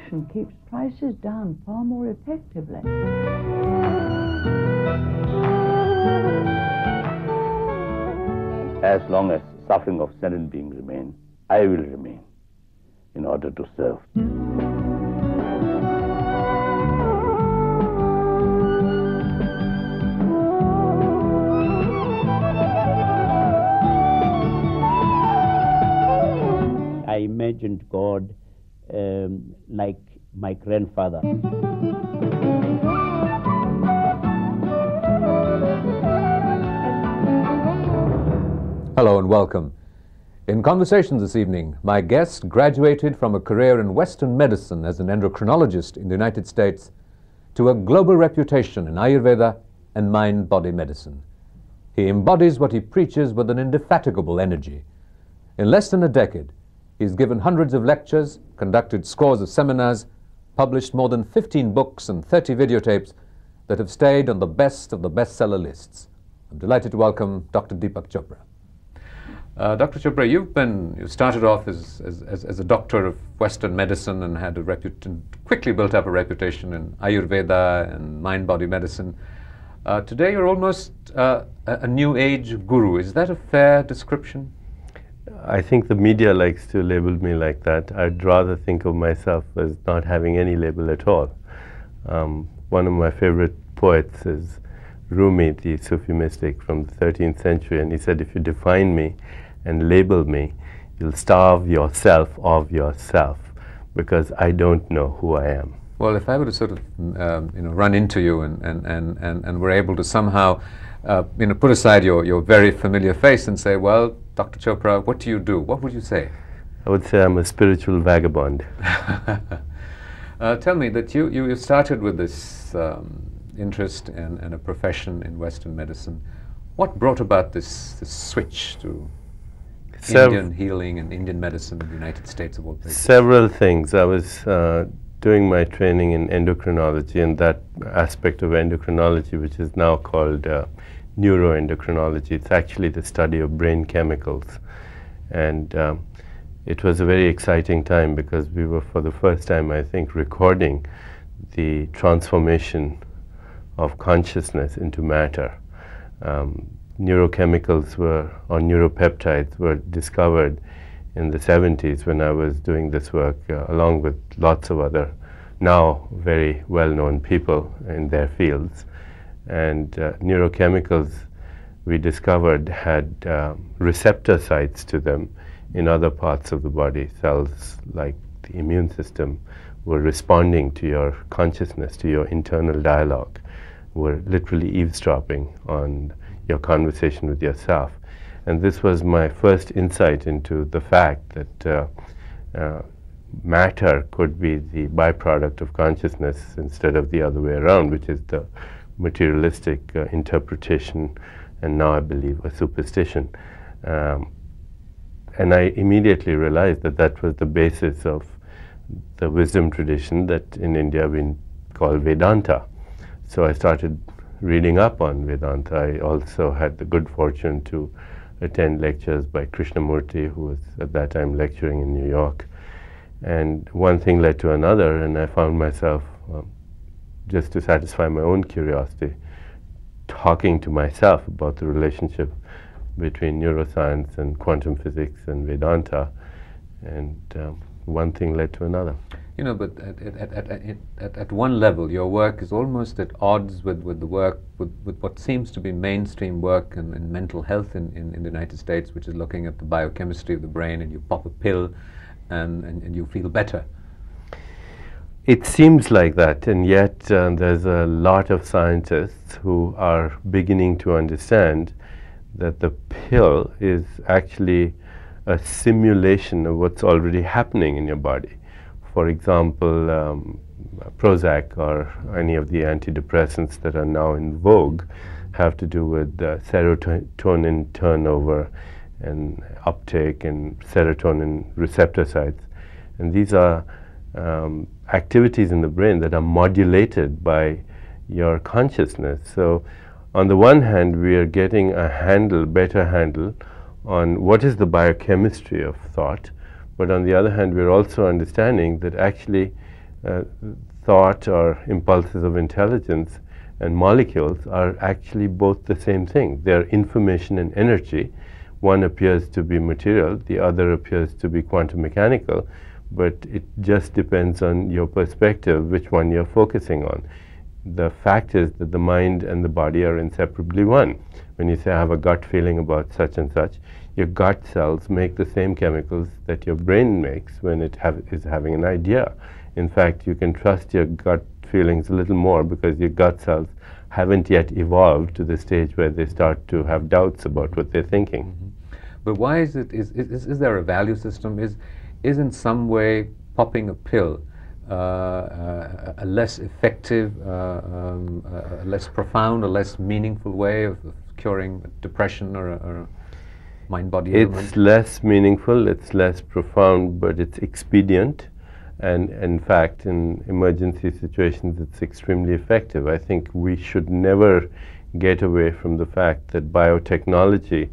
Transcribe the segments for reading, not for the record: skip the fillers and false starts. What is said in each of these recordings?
promotion keeps prices down far more effectively. As long as suffering of sentient beings remain, I will remain in order to serve. I imagined God like my grandfather. Hello and welcome. In conversations this evening, my guest graduated from a career in Western medicine as an endocrinologist in the United States to a global reputation in Ayurveda and mind-body medicine. He embodies what he preaches with an indefatigable energy. In less than a decade, he's given hundreds of lectures, conducted scores of seminars, published more than 15 books and 30 videotapes that have stayed on the best of the bestseller lists. I'm delighted to welcome Dr. Deepak Chopra. Dr. Chopra, you started off as a doctor of Western medicine and had quickly built up a reputation in Ayurveda and mind-body medicine. Today you're almost a new age guru. Is that a fair description? I think the media likes to label me like that. I'd rather think of myself as not having any label at all. One of my favorite poets is Rumi, the Sufi mystic from the 13th century, and he said, if you define me and label me, you'll starve yourself of yourself, because I don't know who I am. Well, if I were to sort of run into you and were able to somehow put aside your very familiar face and say, well, Dr. Chopra, what do you do? What would you say? I would say I'm a spiritual vagabond. Tell me that you started with this interest and a profession in Western medicine. What brought about this switch to Indian healing and Indian medicine in the United States of all places? Several things. I was doing my training in endocrinology, and that aspect of endocrinology, which is now called neuroendocrinology. It's actually the study of brain chemicals. And it was a very exciting time because we were, for the first time, I think, recording the transformation of consciousness into matter. Neurochemicals or neuropeptides were discovered in the 70s when I was doing this work, along with lots of other now very well-known people in their fields. And neurochemicals, we discovered, had receptor sites to them in other parts of the body. Cells like the immune system were responding to your consciousness, to your internal dialogue, were literally eavesdropping on your conversation with yourself. And this was my first insight into the fact that matter could be the byproduct of consciousness instead of the other way around, which is the materialistic interpretation, and now I believe a superstition. And I immediately realized that that was the basis of the wisdom tradition that in India we call Vedanta. So I started reading up on Vedanta. I also had the good fortune to attend lectures by Krishnamurti, who was at that time lecturing in New York. And one thing led to another, and I found myself, just to satisfy my own curiosity, talking to myself about the relationship between neuroscience and quantum physics and Vedanta, and one thing led to another. You know, but at one level, your work is almost at odds with the work, with what seems to be mainstream work in mental health in the United States, which is looking at the biochemistry of the brain, and you pop a pill and you feel better. It seems like that, and yet there's a lot of scientists who are beginning to understand that the pill is actually a simulation of what's already happening in your body. For example, Prozac or any of the antidepressants that are now in vogue have to do with serotonin turnover and uptake and serotonin receptor sites. And these are activities in the brain that are modulated by your consciousness. So on the one hand, we are getting a better handle on what is the biochemistry of thought, but on the other hand, we're also understanding that actually thought or impulses of intelligence and molecules are actually both the same thing. They're information and energy. One appears to be material, the other appears to be quantum mechanical, but it just depends on your perspective, which one you're focusing on. The fact is that the mind and the body are inseparably one. When you say, I have a gut feeling about such and such, your gut cells make the same chemicals that your brain makes when it is having an idea. In fact, you can trust your gut feelings a little more because your gut cells haven't yet evolved to the stage where they start to have doubts about what they're thinking. Mm-hmm. But why is it, is there a value system? Is in some way popping a pill a less effective, a less profound, a less meaningful way of curing depression or mind-body ailment? It's less meaningful, it's less profound, but it's expedient. And in fact, in emergency situations, it's extremely effective. I think we should never get away from the fact that biotechnology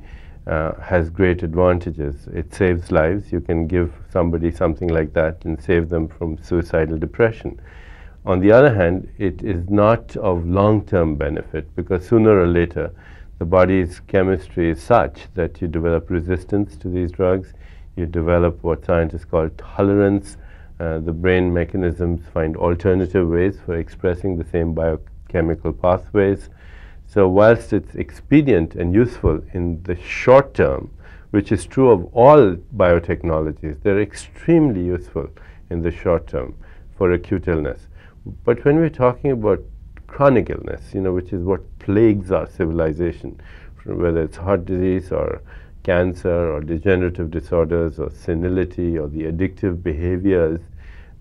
has great advantages. It saves lives. You can give somebody something like that and save them from suicidal depression. On the other hand, it is not of long-term benefit because sooner or later, the body's chemistry is such that you develop resistance to these drugs. You develop what scientists call tolerance. The brain mechanisms find alternative ways for expressing the same biochemical pathways. So whilst it's expedient and useful in the short term, which is true of all biotechnologies, they're extremely useful in the short term for acute illness. But when we're talking about chronic illness, which is what plagues our civilization, whether it's heart disease or cancer or degenerative disorders or senility or the addictive behaviors,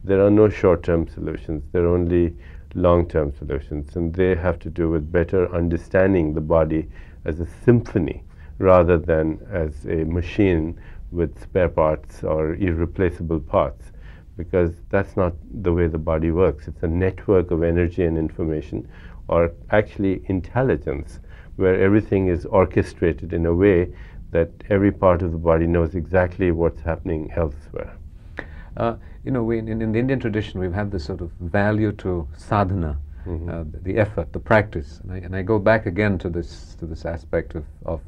there are no short-term solutions. There are only long-term solutions, and they have to do with better understanding the body as a symphony rather than as a machine with spare parts or irreplaceable parts, because that's not the way the body works. It's a network of energy and information, or actually intelligence, where everything is orchestrated in a way that every part of the body knows exactly what's happening elsewhere. In the Indian tradition, we've had this sort of value to sadhana, the effort, the practice, and I go back again to this aspect of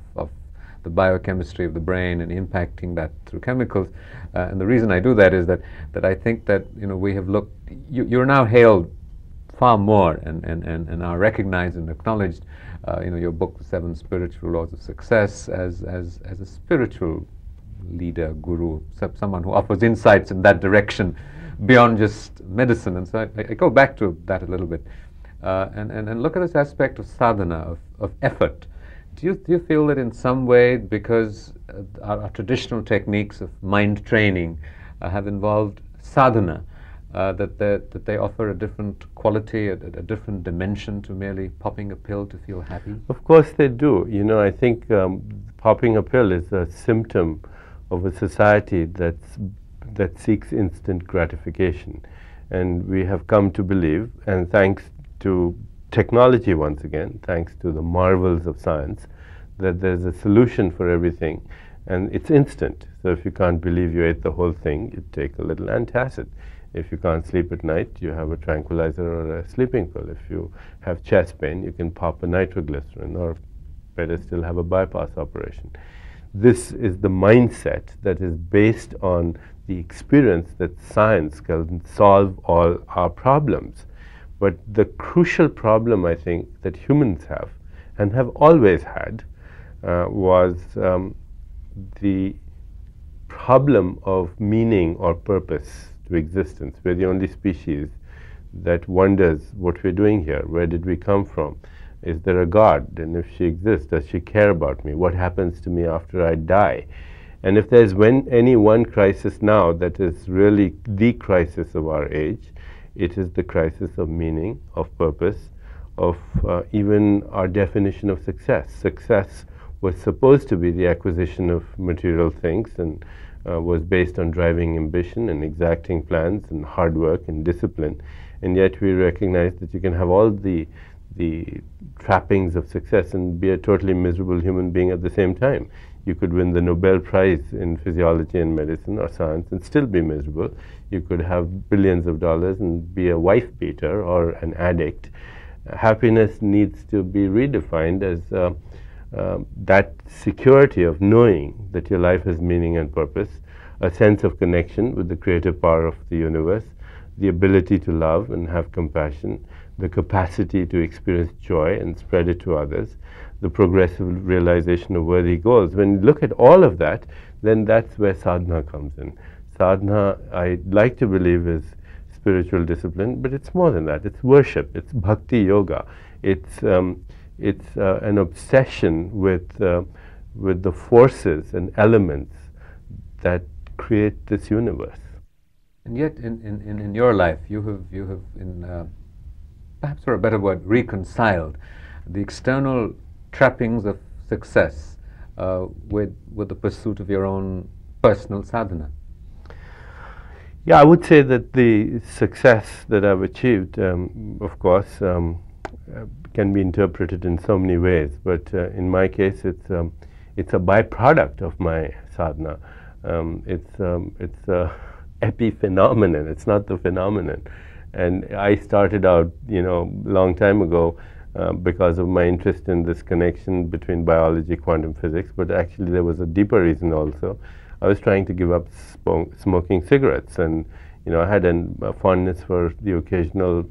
the biochemistry of the brain and impacting that through chemicals. And the reason I do that is that I think that we have looked. You're now hailed far more and are recognized and acknowledged. Your book, The 7 Spiritual Laws of Success, as a spiritual leader, guru, someone who offers insights in that direction beyond just medicine. And so I go back to that a little bit and look at this aspect of sadhana, of effort. Do you feel that in some way, because our traditional techniques of mind training have involved sadhana, that they offer a different quality, a different dimension to merely popping a pill to feel happy? Of course they do. I think popping a pill is a symptom of a society that seeks instant gratification. And we have come to believe, and thanks to technology once again, thanks to the marvels of science, that there's a solution for everything, and it's instant. So if you can't believe you ate the whole thing, you take a little antacid. If you can't sleep at night, you have a tranquilizer or a sleeping pill. If you have chest pain, you can pop a nitroglycerin, or better still, have a bypass operation. This is the mindset that is based on the experience that science can solve all our problems. But the crucial problem, I think, that humans have, and have always had, was the problem of meaning or purpose to existence. We're the only species that wonders what we're doing here. Where did we come from? Is there a God? And if she exists, does she care about me? What happens to me after I die? And if there's any one crisis now that is really the crisis of our age, it is the crisis of meaning, of purpose, of even our definition of success. Success was supposed to be the acquisition of material things and was based on driving ambition and exacting plans and hard work and discipline. And yet we recognize that you can have all the trappings of success and be a totally miserable human being at the same time. You could win the Nobel Prize in physiology and medicine or science and still be miserable. You could have billions of dollars and be a wife beater or an addict. Happiness needs to be redefined as that security of knowing that your life has meaning and purpose, a sense of connection with the creative power of the universe, the ability to love and have compassion, the capacity to experience joy and spread it to others, the progressive realization of worthy goals. When you look at all of that, then that's where sadhana comes in. Sadhana, I like to believe, is spiritual discipline, but it's more than that. It's worship. It's bhakti yoga. It's an obsession with the forces and elements that create this universe. And yet, in your life, you have in perhaps for a better word, reconciled the external trappings of success with the pursuit of your own personal sadhana. Yeah, I would say that the success that I've achieved, of course, can be interpreted in so many ways. But in my case, it's a byproduct of my sadhana. It's a epiphenomenon. It's not the phenomenon. And I started out, long time ago because of my interest in this connection between biology, quantum physics. But actually, there was a deeper reason also. I was trying to give up smoking cigarettes, and I had a fondness for the occasional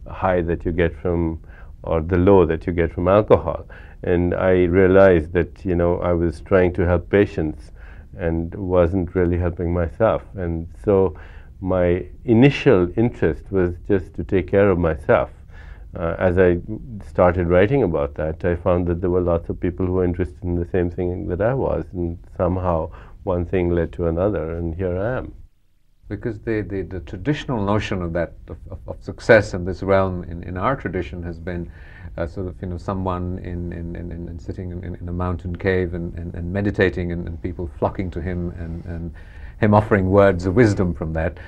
high that you get from, or the low that you get from alcohol. And I realized that I was trying to help patients and wasn't really helping myself. And so my initial interest was just to take care of myself. As I started writing about that, I found that there were lots of people who were interested in the same thing that I was, and somehow one thing led to another, and here I am. Because the traditional notion of that of success in this realm in our tradition has been sort of someone in sitting in a mountain cave and meditating and people flocking to him and him offering words of wisdom from that.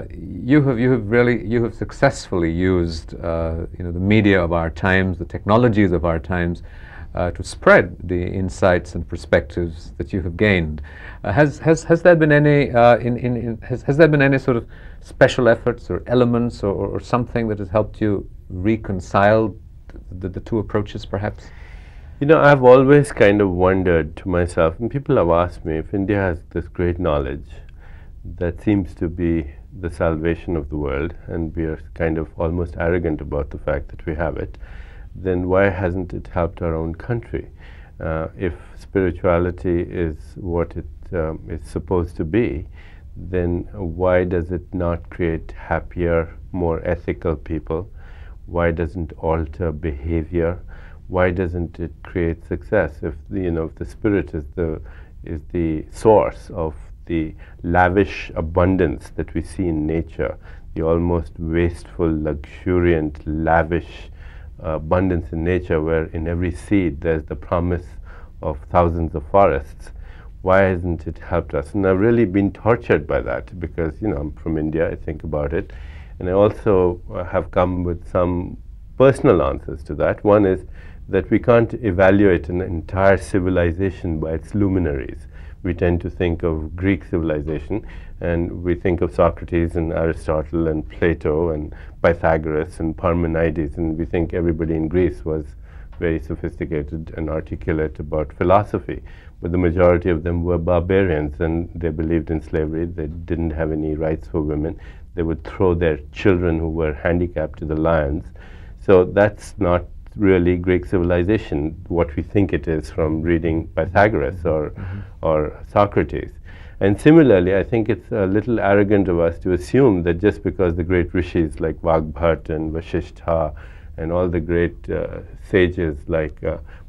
You have successfully used the media of our times, the technologies of our times, to spread the insights and perspectives that you have gained. Has there been any has there been any sort of special efforts or elements or something that has helped you reconcile the two approaches, perhaps? I've always kind of wondered to myself, and people have asked me, if India has this great knowledge that seems to be the salvation of the world, and we are kind of almost arrogant about the fact that we have it, then why hasn't it helped our own country? If spirituality is what it is supposed to be, then why does it not create happier, more ethical people? Why doesn't it alter behavior? Why doesn't it create success? If if the spirit is the source of the lavish abundance that we see in nature, the almost wasteful, luxuriant, lavish abundance in nature, where in every seed there's the promise of thousands of forests, why hasn't it helped us? And I've really been tortured by that because I'm from India, I think about it, and I also have come with some personal answers to that. One is that we can't evaluate an entire civilization by its luminaries. We tend to think of Greek civilization, and we think of Socrates and Aristotle and Plato and Pythagoras and Parmenides, and we think everybody in Greece was very sophisticated and articulate about philosophy. But the majority of them were barbarians, and they believed in slavery. They didn't have any rights for women. They would throw their children who were handicapped to the lions. So that's not really Greek civilization, what we think it is from reading Pythagoras or Socrates. And similarly, I think it's a little arrogant of us to assume that just because the great rishis like Vagbhat and Vasishtha and all the great sages like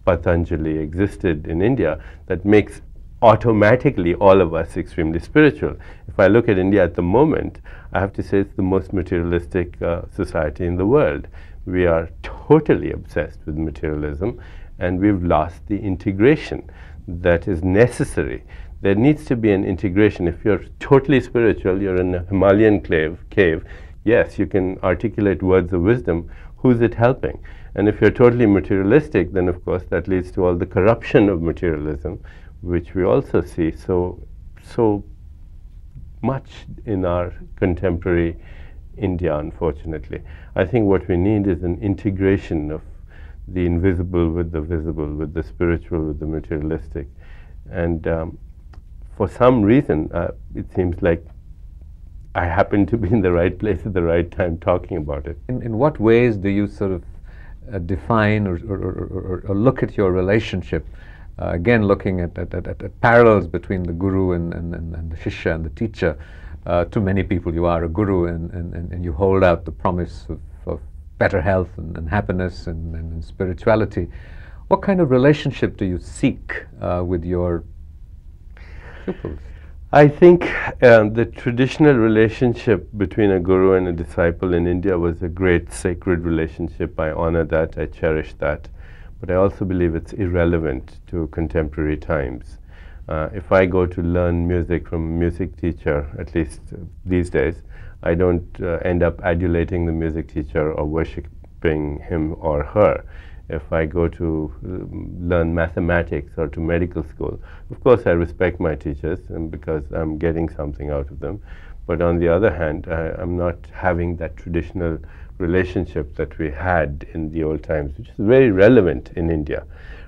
Patanjali existed in India, that makes automatically all of us extremely spiritual. If I look at India at the moment, I have to say it's the most materialistic society in the world. We are totally obsessed with materialism, and we've lost the integration that is necessary. There needs to be an integration. If you're totally spiritual, you're in a Himalayan cave, yes, you can articulate words of wisdom. Who's it helping? And if you're totally materialistic, then of course that leads to all the corruption of materialism, which we also see so much in our contemporary India, unfortunately. I think what we need is an integration of the invisible with the visible, with the spiritual with the materialistic. And for some reason, it seems like I happen to be in the right place at the right time talking about it. In what ways do you sort of define or look at your relationship? Again, looking at parallels between the guru and the shishya and the teacher. To many people, you are a guru and you hold out the promise of better health and happiness and spirituality. What kind of relationship do you seek with your pupils? I think the traditional relationship between a guru and a disciple in India was a great sacred relationship. I honor that, I cherish that. But I also believe it's irrelevant to contemporary times. If I go to learn music from a music teacher, at least these days, I don't end up adulating the music teacher or worshipping him or her. If I go to learn mathematics or to medical school, of course I respect my teachers because I'm getting something out of them. But on the other hand, I'm not having that traditional relationship that we had in the old times, which is very relevant in India.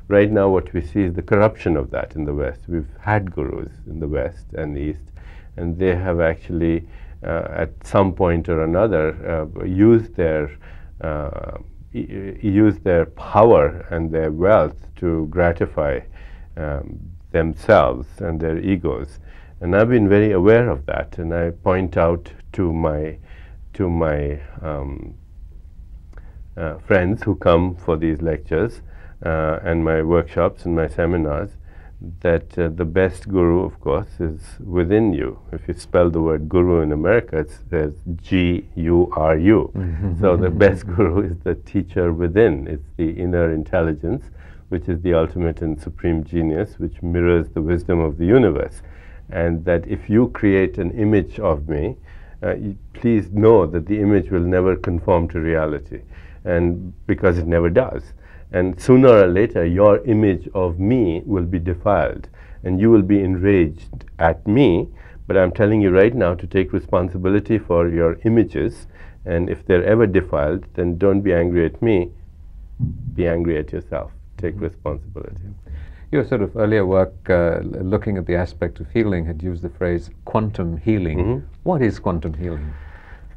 Right now what we see is the corruption of that in the West. We've had gurus in the West and the East, and they have actually at some point or another used their power and their wealth to gratify themselves and their egos. And I've been very aware of that, and I point out to my friends who come for these lectures and my workshops and my seminars that the best guru, of course, is within you. If you spell the word guru in America, it says G-U-R-U. So the best guru is the teacher within. It's the inner intelligence, which is the ultimate and supreme genius, which mirrors the wisdom of the universe. And that if you create an image of me, please know that the image will never conform to reality, and because it never does. And sooner or later, your image of me will be defiled, and you will be enraged at me. But I'm telling you right now to take responsibility for your images, and if they're ever defiled, then don't be angry at me, be angry at yourself. Take responsibility. Your sort of earlier work looking at the aspect of healing had used the phrase quantum healing. What is quantum healing?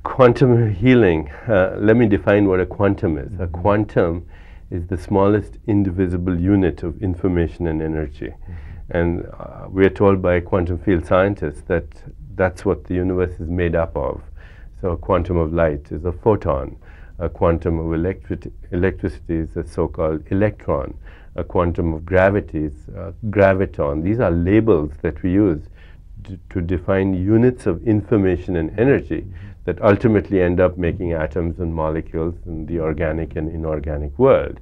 Quantum healing, let me define what a quantum is. A quantum is the smallest indivisible unit of information and energy. And we are told by quantum field scientists that that's what the universe is made up of. So a quantum of light is a photon. A quantum of electricity is a so-called electron. A quantum of gravity is a graviton. These are labels that we use to define units of information and energy that ultimately end up making atoms and molecules in the organic and inorganic world.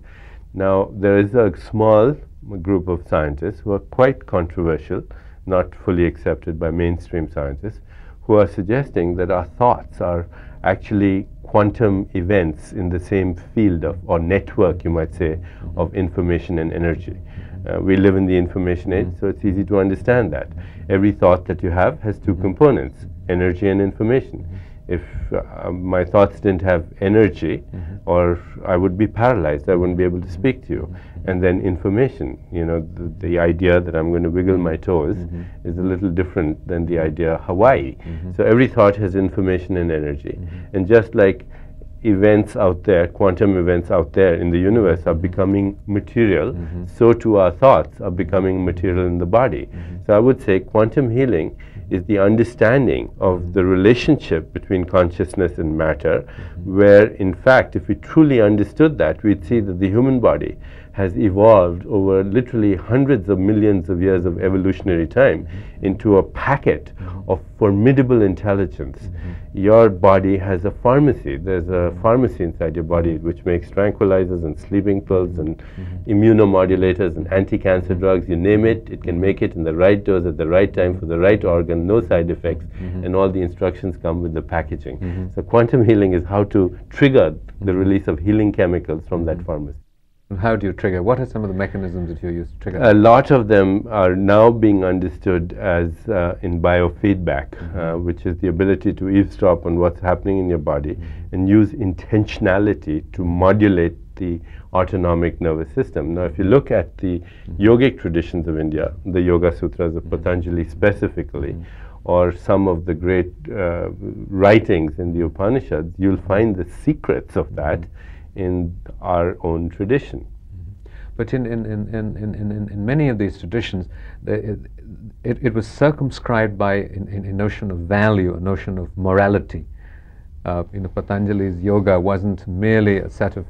Now, there is a small group of scientists who are quite controversial, not fully accepted by mainstream scientists, who are suggesting that our thoughts are actually quantum events in the same field of, or network, you might say, of information and energy. We live in the information age, so it's easy to understand that. Every thought that you have has two components, energy and information. If my thoughts didn't have energy, or I would be paralyzed, I wouldn't be able to speak to you. And then information, you know, the idea that I'm going to wiggle my toes is a little different than the idea Hawaii. So every thought has information and energy. And just like events out there, quantum events out there in the universe are becoming material, so too our thoughts are becoming material in the body. So I would say quantum healing is the understanding of the relationship between consciousness and matter, where in fact, if we truly understood that, we'd see that the human body has evolved over literally hundreds of millions of years of evolutionary time into a packet of formidable intelligence. Your body has a pharmacy. There's a pharmacy inside your body which makes tranquilizers and sleeping pills and immunomodulators and anti-cancer drugs. You name it, it can make it in the right dose at the right time for the right organ, no side effects, and all the instructions come with the packaging. So quantum healing is how to trigger the release of healing chemicals from that pharmacy. And how do you trigger? What are some of the mechanisms that you use to trigger? A lot of them are now being understood as in biofeedback, which is the ability to eavesdrop on what's happening in your body and use intentionality to modulate the autonomic nervous system. Now, if you look at the yogic traditions of India, the Yoga Sutras of Patanjali specifically, or some of the great writings in the Upanishads, you'll find the secrets of that in our own tradition. But in many of these traditions, it was circumscribed by a notion of value, a notion of morality. Patanjali's yoga wasn't merely a set of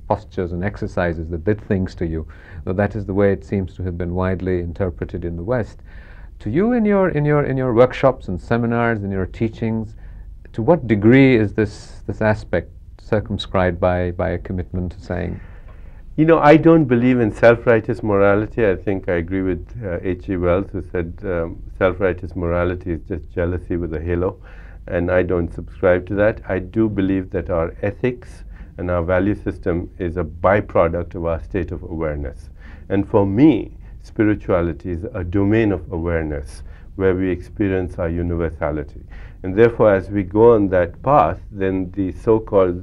postures and exercises that did things to you, though that is the way it seems to have been widely interpreted in the West. To you, in your workshops and seminars, in your teachings, to what degree is this aspect circumscribed by a commitment to saying? I don't believe in self-righteous morality. I think I agree with H.G. Wells, who said self-righteous morality is just jealousy with a halo, and I don't subscribe to that. I do believe that our ethics and our value system is a byproduct of our state of awareness. And for me, spirituality is a domain of awareness where we experience our universality. And therefore, as we go on that path, then the so-called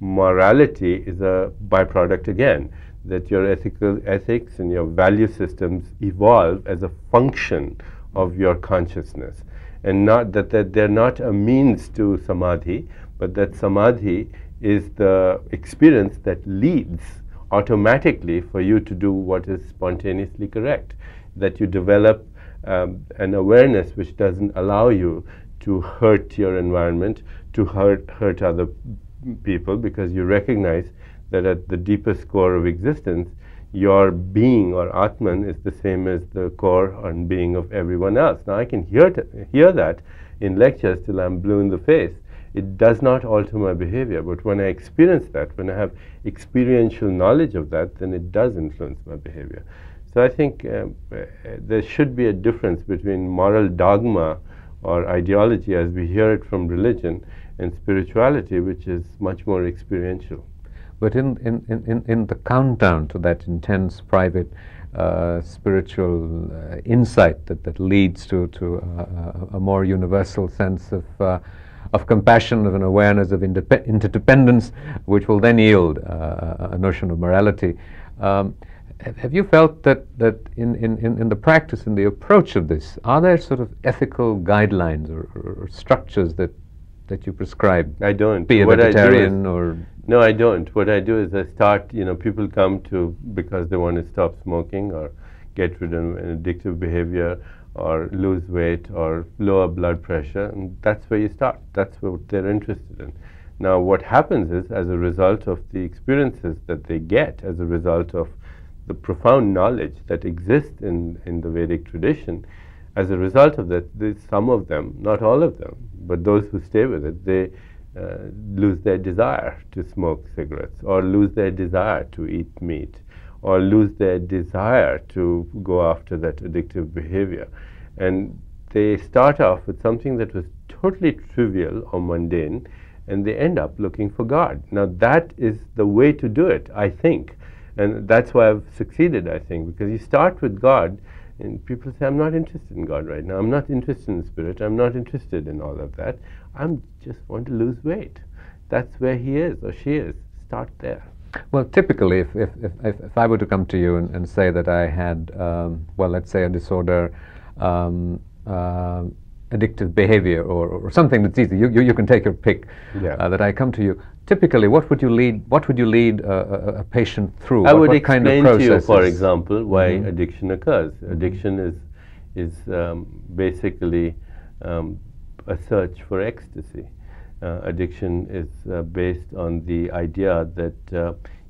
morality is a byproduct again, that your ethics and your value systems evolve as a function of your consciousness, and not that they're not a means to samadhi, but that samadhi is the experience that leads automatically for you to do what is spontaneously correct, that you develop an awareness which doesn't allow you to hurt your environment, to hurt other people, because you recognize that at the deepest core of existence, your being or Atman is the same as the core and being of everyone else. Now, I can hear that in lectures till I'm blue in the face. It does not alter my behavior, but when I experience that, when I have experiential knowledge of that, then it does influence my behavior. So I think there should be a difference between moral dogma or ideology as we hear it from religion and spirituality, which is much more experiential. But in the countdown to that intense private spiritual insight that leads to a more universal sense of compassion, of an awareness of interdependence, which will then yield a notion of morality. Have you felt that in the practice, in the approach of this, are there sort of ethical guidelines or structures that you prescribe? I don't. Be a vegetarian or... No, I don't. What I do is I start, people come to because they want to stop smoking or get rid of an addictive behavior or lose weight or lower blood pressure, and that's where you start. That's what they're interested in. Now, what happens is, as a result of the experiences that they get, as a result of the profound knowledge that exists in the Vedic tradition, as a result of that, some of them, not all of them, but those who stay with it, they lose their desire to smoke cigarettes, or lose their desire to eat meat, or lose their desire to go after that addictive behavior. And they start off with something that was totally trivial or mundane, and they end up looking for God. Now, that is the way to do it, I think. And that's why I've succeeded, I think, because you start with God, and people say, I'm not interested in God right now. I'm not interested in spirit. I'm not interested in all of that. I'm just want to lose weight. That's where he is or she is. Start there. Well, typically, if I were to come to you and say that I had, well, let's say a disorder, addictive behavior, or something that's easy, you can take your pick. Yeah. That I come to you. Typically, what would you lead a patient through? I would what explain kind of to you, for processes? example, why addiction occurs. Addiction is basically a search for ecstasy. Addiction is based on the idea that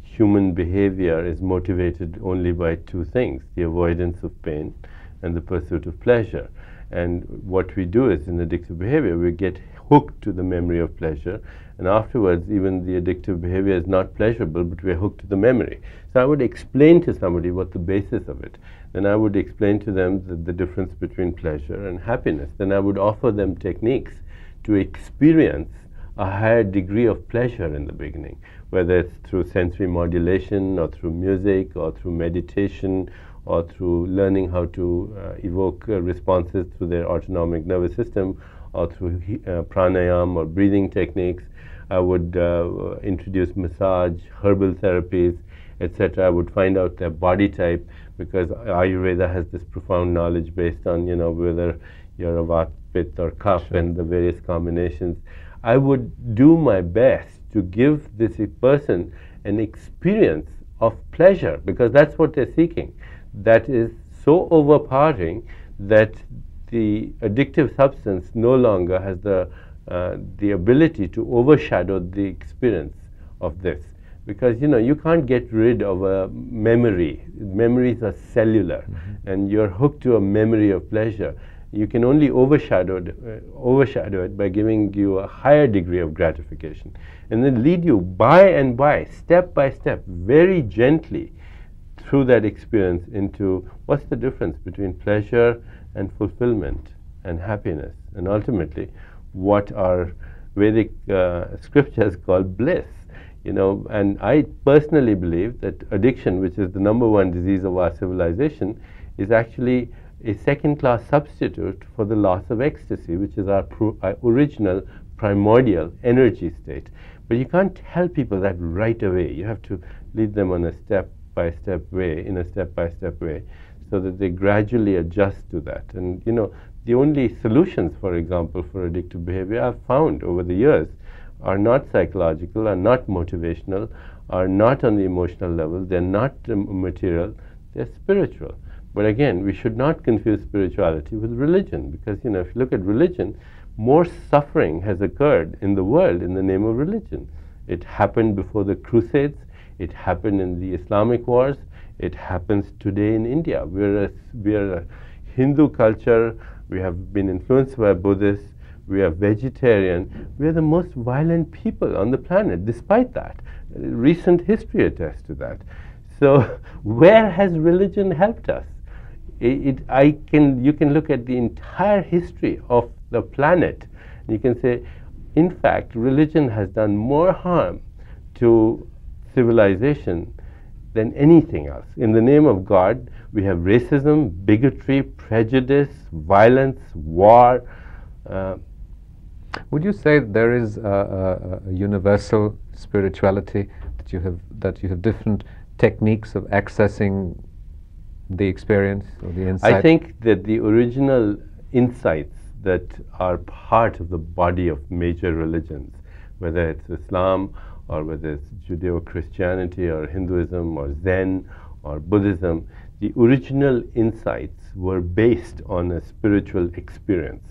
human behavior is motivated only by two things: the avoidance of pain and the pursuit of pleasure. And what we do is, in addictive behavior, we get hooked to the memory of pleasure, and afterwards even the addictive behavior is not pleasurable, but we're hooked to the memory. So I would explain to somebody what the basis of it. Then I would explain to them the difference between pleasure and happiness. Then I would offer them techniques to experience a higher degree of pleasure in the beginning. whether it's through sensory modulation or through music or through meditation or through learning how to evoke responses through their autonomic nervous system or through pranayama or breathing techniques. I would introduce massage, herbal therapies, etc. I would find out their body type, because Ayurveda has this profound knowledge based on, whether you're a Vata, Pitta or Kapha and the various combinations. I would do my best to give this person an experience of pleasure, because that's what they're seeking. That is so overpowering that the addictive substance no longer has the ability to overshadow the experience of this. Because you can't get rid of a memory. Memories are cellular, and you're hooked to a memory of pleasure. You can only overshadow it by giving you a higher degree of gratification, and then lead you by step, very gently through that experience into what's the difference between pleasure and fulfillment and happiness, and ultimately what our Vedic scriptures call bliss. And I personally believe that addiction, which is the #1 disease of our civilization, is actually a second-class substitute for the loss of ecstasy, which is our original primordial energy state. But you can't tell people that right away. You have to lead them on a step-by-step way, so that they gradually adjust to that. And the only solutions, for example, for addictive behavior I've found over the years are not psychological, are not motivational, are not on the emotional level, they're not material, they're spiritual. But again, we should not confuse spirituality with religion, because if you look at religion, more suffering has occurred in the world in the name of religion. It happened before the Crusades, it happened in the Islamic wars, it happens today in India. We are a Hindu culture, we have been influenced by Buddhists, we are vegetarian, we are the most violent people on the planet. Despite that, recent history attests to that. So where has religion helped us? You can look at the entire history of the planet, and you can say, in fact, religion has done more harm to civilization than anything else. In the name of God, we have racism, bigotry, prejudice, violence, war. Would you say there is a universal spirituality, that you have different techniques of accessing the experience or the insight? I think that the original insights that are part of the body of major religions, whether it's Islam or whether it's Judeo-Christianity or Hinduism or Zen or Buddhism, the original insights were based on a spiritual experience.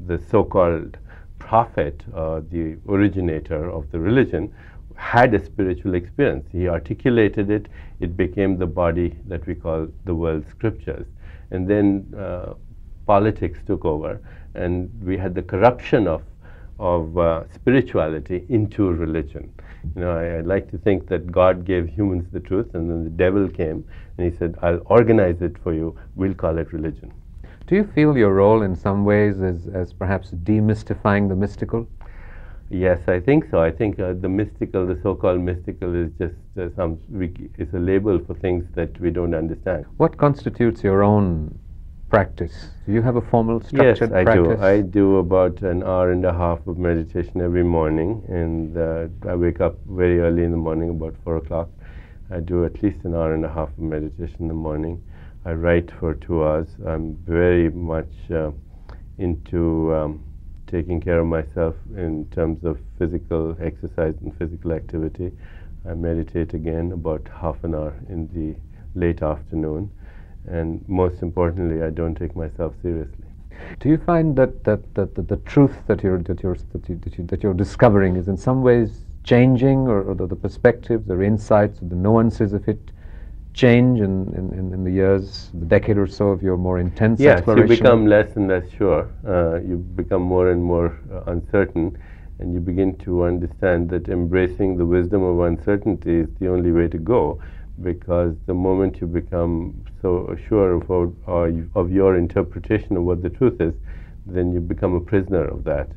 The so-called prophet, the originator of the religion, had a spiritual experience. He articulated it, it became the body that we call the world scriptures. And then politics took over, and we had the corruption of spirituality into religion. I like to think that God gave humans the truth, and then the devil came and he said, I'll organize it for you, we'll call it religion. Do you feel your role in some ways as perhaps demystifying the mystical? Yes, I think so. I think the mystical, the so-called mystical, is just it's a label for things that we don't understand. What constitutes your own practice? Do you have a formal structured practice? Yes, I do about an hour and a half of meditation every morning, and I wake up very early in the morning, about 4 o'clock. I do at least an hour and a half of meditation in the morning. I write for 2 hours. I'm very much into taking care of myself in terms of physical exercise and physical activity. I meditate again about half an hour in the late afternoon, and most importantly, I don't take myself seriously. Do you find that the truth that you're discovering is in some ways changing, or the perspectives or insights or the nuances of it change in the years, the decade or so of your more intense exploration? Yes, you become less and less sure. You become more and more uncertain, and you begin to understand that embracing the wisdom of uncertainty is the only way to go, because the moment you become so sure of your interpretation of what the truth is, then you become a prisoner of that.